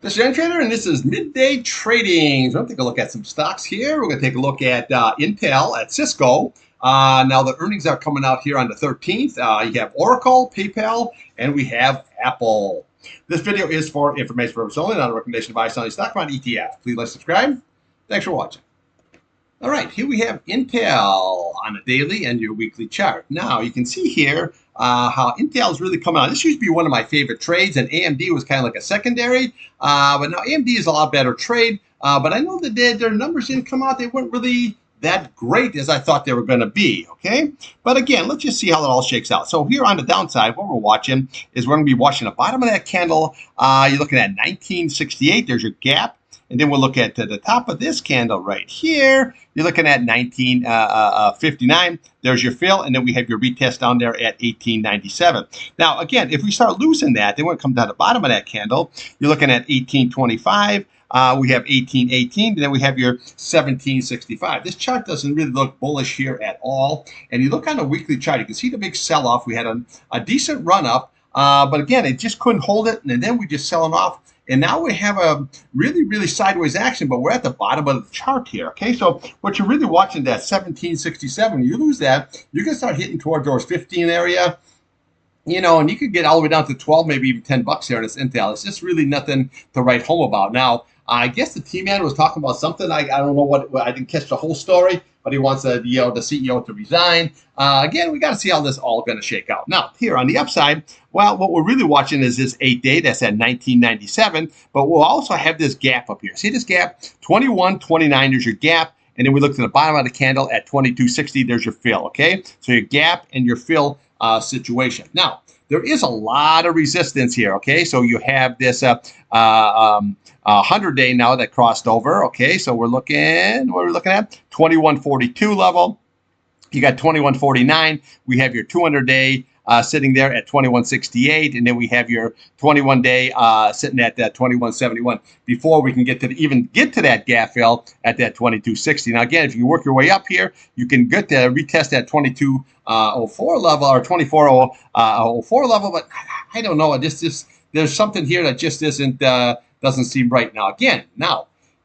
This is Irontrader, and this is Midday Trading. So I'm going to take a look at some stocks here. We're going to take a look at Intel, at CSCO. Now the earnings are coming out here on the 13th. You have Oracle, PayPal, and we have Apple. This video is for information purposes only, not a recommendation to buy selling stock on ETF. Please like, subscribe. Thanks for watching. All right, here we have Intel on a daily and your weekly chart. Now you can see here how Intel is really coming out. This used to be one of my favorite trades, and AMD was kind of like a secondary. But now AMD is a lot better trade. But I know that their numbers didn't come out. They weren't really that great as I thought they were going to be, okay? But again, let's just see how it all shakes out. So here on the downside, what we're watching is we're going to be watching the bottom of that candle. You're looking at 1968. There's your gap. And then we'll look at the top of this candle right here. You're looking at 1959. There's your fill. And then we have your retest down there at 1897. Now, again, if we start losing that, then when it comes down to the bottom of that candle, you're looking at 1825. We have 1818. And then we have your 1765. This chart doesn't really look bullish here at all. And you look on the weekly chart, you can see the big sell-off. We had a decent run-up. But again, it just couldn't hold it. And then we just selling off. And now we have a really, really sideways action, but we're at the bottom of the chart here, okay? So what you're really watching, that 1767, you lose that, you can start hitting towards those 15 area, you know, and you could get all the way down to 12, maybe even $10 here in this Intel. It's just really nothing to write home about. Now, I guess the T-Man was talking about something. I don't know what, I didn't catch the whole story, but he wants the CEO to resign. Again, we got to see how this all going to shake out. Now, here on the upside, well, what we're really watching is this 8-day. That's at 1997, but we'll also have this gap up here. See this gap? 21.29, there's your gap. And then we look to the bottom of the candle at 22.60, there's your fill, okay? So your gap and your fill situation. Now, there is a lot of resistance here, okay? So you have this 100-day now that crossed over, okay? So we're looking, what are we looking at? 2142 level. You got 2149. We have your 200-day sitting there at 2168, and then we have your 21-day sitting at that 2171 before we can get to even get to that gap fill at that 2260. Now again, if you work your way up here, you can get to retest that 2204 level or 2404 level, but I don't know. There's something here that just doesn't seem right now. Again,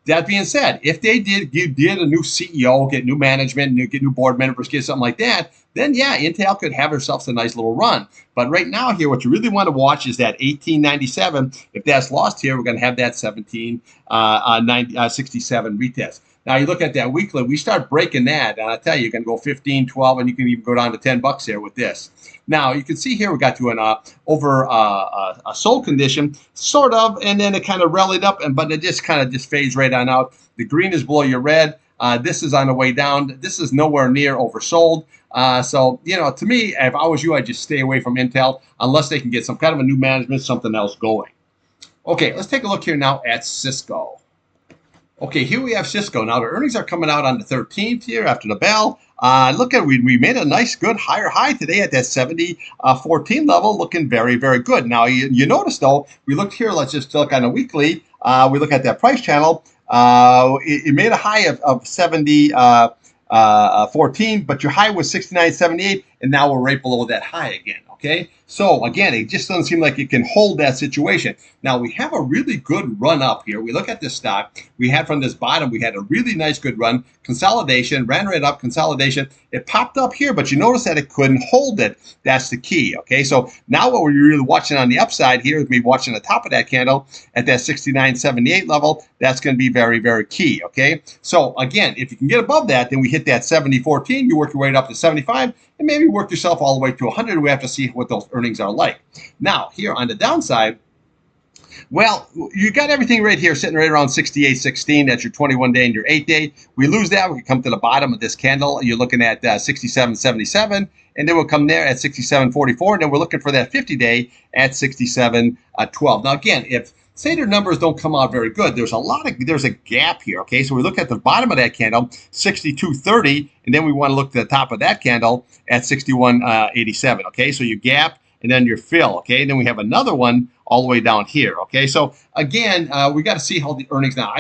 that being said, if they did a new CEO, get new management, get new board members, get something like that, then yeah, Intel could have herself a nice little run. But right now here, what you really want to watch is that 1897. If that's lost here, we're going to have that 1767 retest. Now you look at that weekly, we start breaking that, and I tell you, you can go 15, 12, and you can even go down to $10 here with this. Now you can see here we got to an over a sold condition, sort of, and then it kind of rallied up, but it just kind of just fades right on out. The green is below your red. This is on the way down. This is nowhere near oversold. So, you know, to me, if I was you, I'd just stay away from Intel unless they can get some kind of a new management, something else going. Okay, let's take a look here now at Cisco. Okay, here we have Cisco. Now, the earnings are coming out on the 13th here after the bell. Look at, we made a nice, good, higher high today at that 70.14 level, looking very, very good. Now, you notice, though, we looked here, let's just look on a weekly. We look at that price channel. It made a high of 70.14, but your high was 69.78, and now we're right below that high again, okay? So, again, it just doesn't seem like it can hold that situation. Now, we have a really good run up here. We look at this stock. We had from this bottom, we had a really nice good run. Consolidation, ran right up, consolidation. It popped up here, but you notice that it couldn't hold it. That's the key, okay? So now what we're really watching on the upside here is me watching the top of that candle at that 69.78 level. That's going to be very, very key, okay? So, again, if you can get above that, then we hit that 70.14. You work your way up to 75, and maybe work yourself all the way to 100. We have to see what those earnings are like. Now, here on the downside, well, you got everything right here sitting right around 68.16. That's your 21-day and your 8-day. We lose that, we can come to the bottom of this candle. You're looking at 67.77, and then we'll come there at 67.44, and then we're looking for that 50-day at 67.12. Now, again, if say their numbers don't come out very good, there's a gap here, okay? So we look at the bottom of that candle, 62.30, and then we want to look to the top of that candle at 61.87, okay? So you gap, and then your fill, okay? And then we have another one all the way down here, okay? So again, we got to see how the earnings now.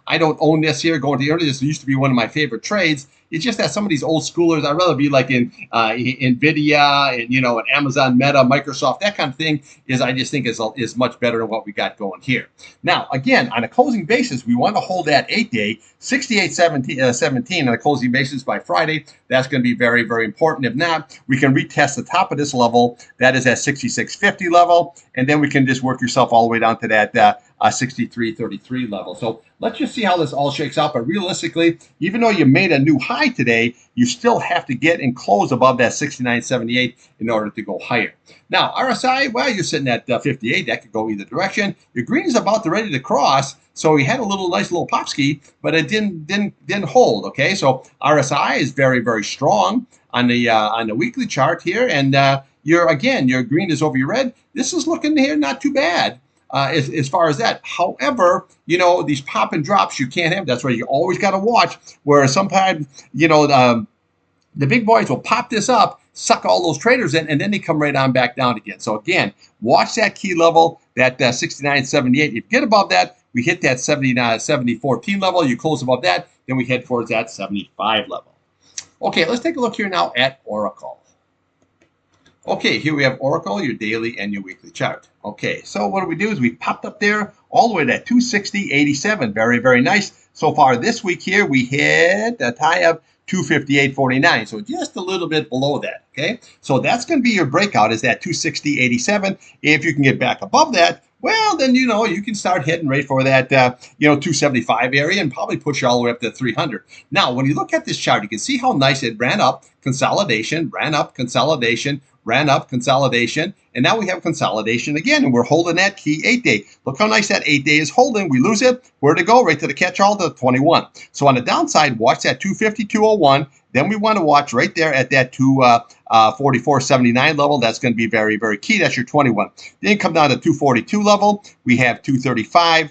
I don't own this here going to the earnings. This used to be one of my favorite trades, It's just that some of these old schoolers, I'd rather be like in NVIDIA and, an Amazon, Meta, Microsoft, that kind of thing I just think is much better than what we got going here. Now, again, on a closing basis, we want to hold that 8-day 68.17 on a closing basis by Friday. That's going to be very, very important. If not, we can retest the top of this level. That is at 66.50 level. And then we can just work yourself all the way down to that 63.33 level. So let's just see how this all shakes out. But realistically, even though you made a new high today, you still have to get and close above that 69.78 in order to go higher. Now, RSI, well, you're sitting at 58. That could go either direction. Your green is about ready to cross. So we had a nice little pop ski, but it didn't hold. Okay, so RSI is very, very strong on the weekly chart here, and your green is over your red. This is looking here not too bad. As far as that. However, these pop and drops you can't have. That's why you always got to watch. Where sometimes, the big boys will pop this up, suck all those traders in, and then they come right on back down again. So again, watch that key level, that 69.78. If you get above that, we hit that 70.14 level. You close above that, then we head towards that 75 level. Okay, let's take a look here now at Oracle. Okay, here we have Oracle, your daily and your weekly chart. Okay, so what do we do is we popped up there all the way to that 260.87. Very, very nice. So far this week here, we hit a high of 258.49. So just a little bit below that, okay? So that's going to be your breakout is that 260.87. If you can get back above that, well, then, you can start heading right for that, 275 area and probably push all the way up to 300. Now, when you look at this chart, you can see how nice it ran up, consolidation, ran up, consolidation, ran up, consolidation, and now we have consolidation again, and we're holding that key 8-day. Look how nice that 8-day is holding. We lose it. Where'd it go? Right to the catch-all, to 21. So on the downside, watch that 250.201. Then we want to watch right there at that 244.79 level. That's going to be very, very key. That's your 21. Then come down to 242 level. We have 235.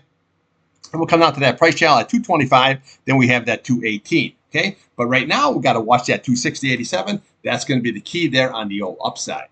And we'll come down to that price channel at 225. Then we have that 218. Okay, but right now we got to watch that 260.87. That's going to be the key there on the old upside.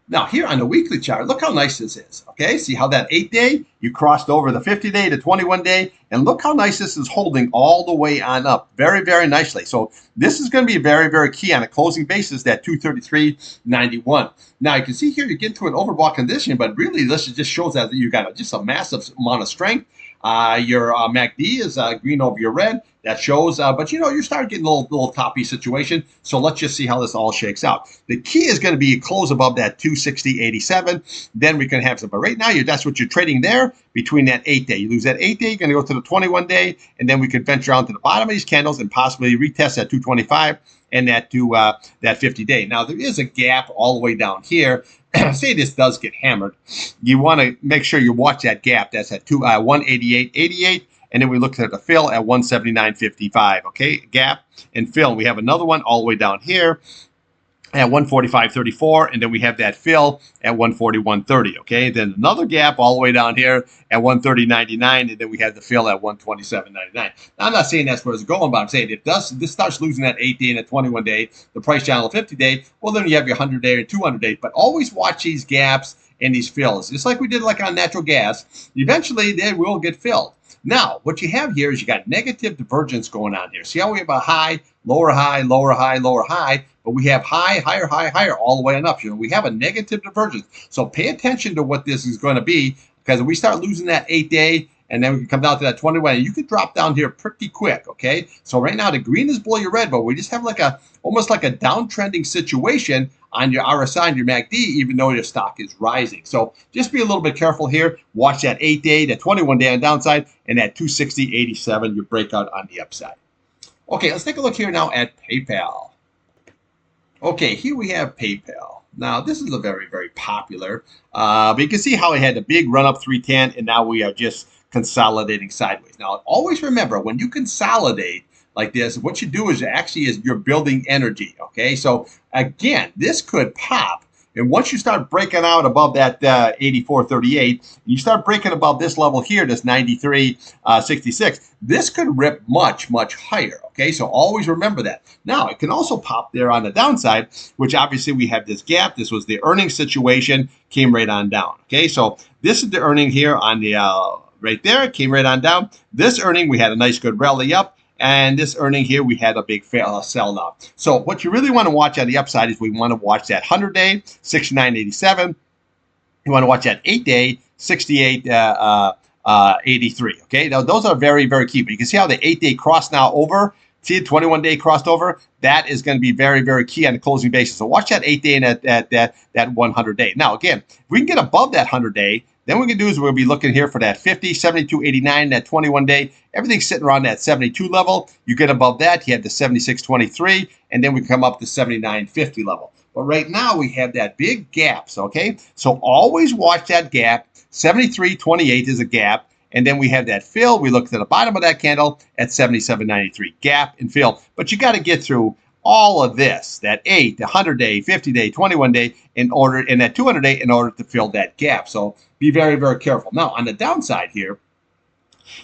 Now here on the weekly chart, look how nice this is. Okay, see how that 8-day, you crossed over the 50-day to 21-day, and look how nice this is holding all the way on up. Very, very nicely. So this is going to be very, very key on a closing basis, that 233.91. Now you can see here you get into an overbought condition, but really this just shows that you got just a massive amount of strength. Your MACD is green over your red. That shows, but you start getting a little toppy situation. So let's just see how this all shakes out. The key is going to be close above that 260.87. Then we can have some. But right now, that's what you're trading there between that 8-day. You lose that 8-day, you're going to go to the 21-day, and then we could venture on to the bottom of these candles and possibly retest that 225 and that 50-day. Now there is a gap all the way down here. Say this does get hammered, you want to make sure you watch that gap. That's at 188.88, and then we look at the fill at 179.55. Okay, gap and fill. We have another one all the way down here at 145.34, and then we have that fill at 141.30. Okay, then another gap all the way down here at 130.99, and then we have the fill at 127.99. Now, I'm not saying that's where it's going, but I'm saying if this starts losing that 8-day and that 21-day, the price channel 50-day, well, then you have your 100-day and 200-day. But always watch these gaps and these fills, just like we did like on natural gas. Eventually, they will get filled. Now, what you have here is you got negative divergence going on here. See how we have a high, lower high, lower high, lower high, but we have high, higher, high, higher all the way on up. We have a negative divergence. So pay attention to what this is going to be, because if we start losing that 8-day and then we can come down to that 21, and you could drop down here pretty quick, okay? So right now the green is below your red, but we just have almost like a downtrending situation on your RSI and your MACD, even though your stock is rising. So just be a little bit careful here. Watch that 8-day, that 21-day on the downside, and that 260.87, your breakout on the upside. Okay, let's take a look here now at PayPal. Okay, here we have PayPal. Now, this is a very, very popular, but you can see how it had a big run up 310, and now we are just consolidating sideways. Now, always remember, when you consolidate like this, what you do is you're building energy, okay? So again, this could pop, and once you start breaking out above that 84.38, you start breaking above this level here, this 93.66, this could rip much, much higher, okay? So always remember that. Now, it can also pop there on the downside, which obviously we have this gap. This was the earnings situation, came right on down, okay? So this is the earning here on the right there, it came right on down. This earning, we had a nice good rally up, And this earning here, we had a big sell now. So what you really want to watch on the upside is we want to watch that 100-day, 69.87. You want to watch that 8-day, 68.83. Okay, now those are very, very key. But you can see how the 8-day crossed now over. See the 21-day crossed over? That is going to be very, very key on the closing basis. So watch that 8-day and that 100-day. Now, again, if we can get above that 100-day, then what we can do is we're going to be looking here for that 50, 72, 89, that 21-day. Everything's sitting around that 72 level. You get above that, you have the 76.23, and then we come up to 79.50 level. But right now, we have that big gap, okay? So always watch that gap. 73.28 is a gap. And then we have that fill. We look at the bottom of that candle at 77.93. Gap and fill. But you got to get through all of this, that 8, the 100-day, 50-day, 21-day, in order, and that 200-day in order to fill that gap. So be very, very careful. Now, on the downside here,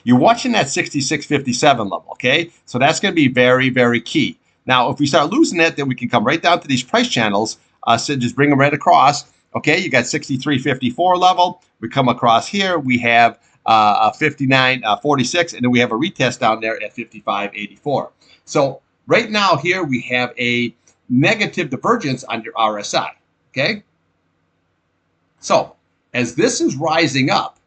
you're watching that 66.57 level, okay? So that's going to be very, very key. Now, if we start losing it, then we can come right down to these price channels. So just bring them right across. Okay, you got 63.54 level. We come across here. We have 59.46, and then we have a retest down there at 55.84. So right now here we have a negative divergence under RSI. Okay, so as this is rising up,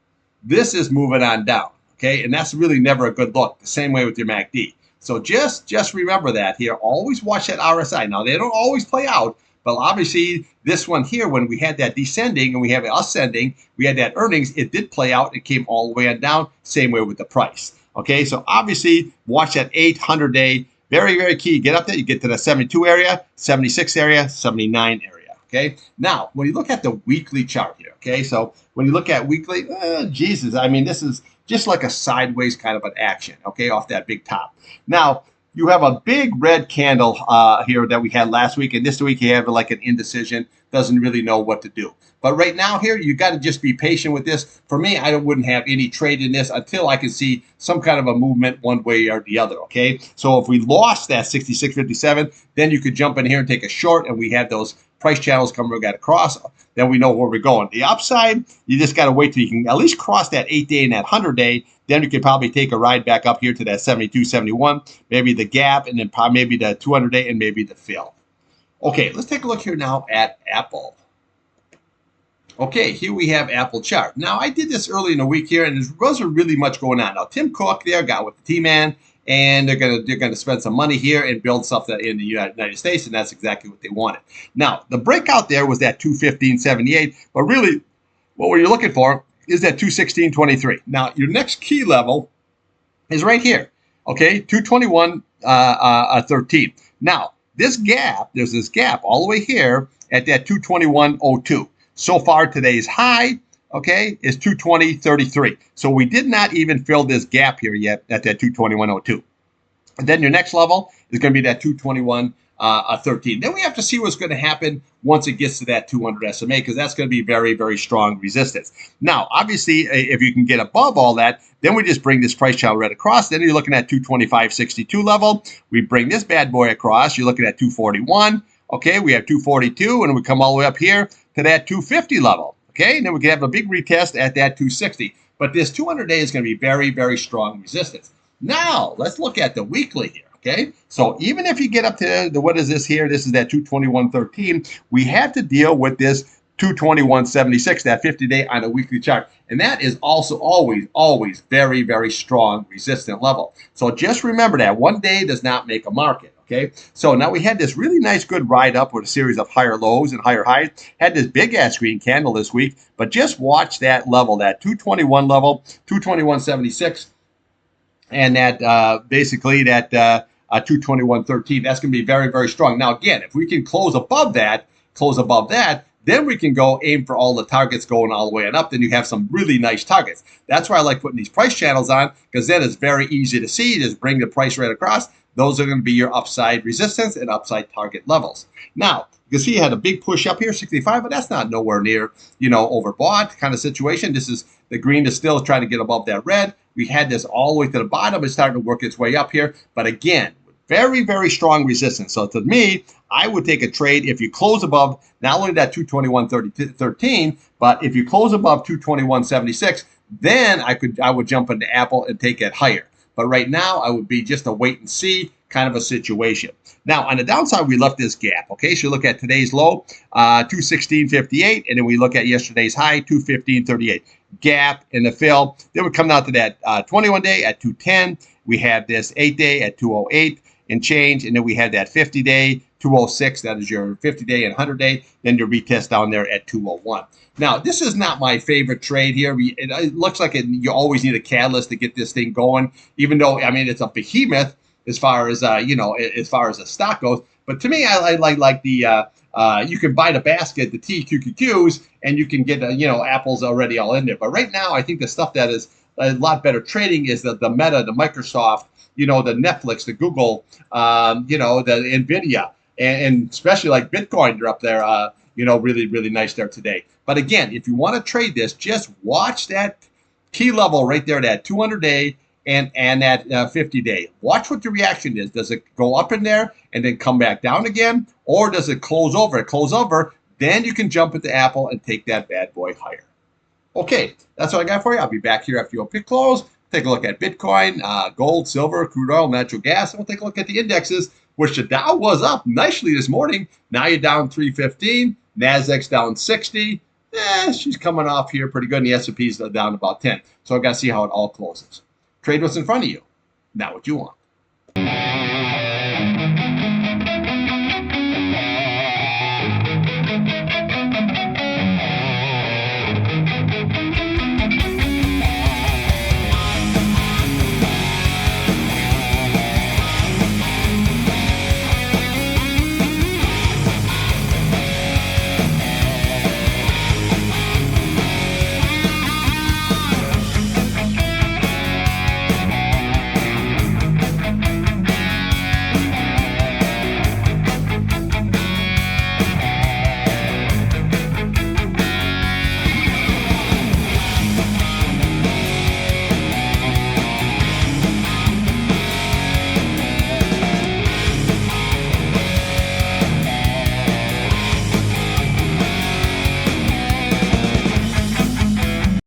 this is moving on down. Okay, and that's really never a good look. The same way with your MACD. So just remember that here. Always watch that RSI. Now, they don't always play out, but obviously this one here, when we had that descending and we have it ascending, we had that earnings, it did play out. It came all the way on down. Same way with the price. Okay, so obviously watch that 800-day. Very, very key. Get up there. You get to the 72 area, 76 area, 79 area. Okay, now when you look at the weekly chart here, okay, so when you look at weekly, Jesus, I mean, this is just like a sideways kind of an action, okay, off that big top. Now, you have a big red candle here that we had last week, and this week you have like an indecision, doesn't really know what to do. But right now here, you got to just be patient with this. For me, I wouldn't have any trade in this until I can see some kind of a movement one way or the other, okay? So if we lost that 66.57, then you could jump in here and take a short, and we have those price channels come right across, then we know where we're going. The upside, you just got to wait till you can at least cross that 8-day and that 100-day. Then you can probably take a ride back up here to that 72, 71, maybe the gap, and then maybe the 200-day and maybe the fill. Okay, let's take a look here now at Apple. Okay, here we have Apple chart. Now, I did this early in the week here, and there wasn't really much going on. Now, Tim Cook there got with the T-Man, and they're gonna spend some money here and build stuff in the United States, and that's exactly what they wanted. Now, the breakout there was that 215.78, but really, what were you looking for is that 216.23. Now, your next key level is right here, okay, 221.13. Now, this gap, there's this gap all the way here at that 221.02. So far, today's high, okay, is 220.33. So we did not even fill this gap here yet at that 221.02. And then your next level is going to be that 221.13. Then we have to see what's going to happen once it gets to that 200 SMA, because that's going to be very, very strong resistance. Now, obviously, if you can get above all that, then we just bring this price channel right across. Then you're looking at 225.62 level. We bring this bad boy across. You're looking at 241. Okay, we have 242, and we come all the way up here to that 250 level. Okay, and then we can have a big retest at that 260. But this 200-day is going to be very, very strong resistance. Now, let's look at the weekly here. Okay, so even if you get up to the, what is this here? This is that 221.13. We have to deal with this 221.76, that 50-day on a weekly chart. And that is also always very, very strong resistant level. So just remember that one day does not make a market. Okay, so now we had this really nice good ride up with a series of higher lows and higher highs. Had this big ass green candle this week, but just watch that level, that 221 level, 221.76, and that basically that 221.13. That's going to be very, very strong. Now again, if we can close above that, then we can go aim for all the targets going all the way and up. Then you have some really nice targets. That's why I like putting these price channels on, because then it's very easy to see. Just bring the price right across. Those are going to be your upside resistance and upside target levels. Now, you can see you had a big push up here, 65, but that's not nowhere near, overbought kind of situation. This is, the green is still trying to get above that red. We had this all the way to the bottom. It's starting to work its way up here. But again, very, very strong resistance. So to me, I would take a trade if you close above not only that 221.13, but if you close above 221.76, then I would jump into Apple and take it higher. But right now, I would be just a wait and see kind of a situation. Now, on the downside, we left this gap. Okay, so look at today's low, 216.58, and then we look at yesterday's high, 215.38. Gap in the fill. Then we come down to that 21-day at 210. We have this 8-day at 208 and change, and then we have that 50-day 206. That is your 50-day and 100-day. Then your retest down there at 201. Now, this is not my favorite trade here. It looks like you always need a catalyst to get this thing going, even though, I mean, it's a behemoth as far as, as far as the stock goes. But to me, I like the, you can buy the basket, the TQQQs, and you can get, apples already all in there. But right now, I think the stuff that is a lot better trading is the Meta, the Microsoft, the Netflix, the Google, the NVIDIA, and especially like Bitcoin, they're up there, really, really nice there today. But again, if you want to trade this, just watch that key level right there, that 200-day and that 50-day. Watch what the reaction is. Does it go up in there and then come back down again? Or does it close over? It close over, then you can jump into Apple and take that bad boy higher. Okay, that's what I got for you. I'll be back here after your pick close. Take a look at Bitcoin, gold, silver, crude oil, natural gas, and we'll take a look at the indexes, which the Dow was up nicely this morning. Now you're down 315. NASDAQ's down 60. She's coming off here pretty good, and the S&P's down about 10. So I've got to see how it all closes. Trade what's in front of you, not what you want.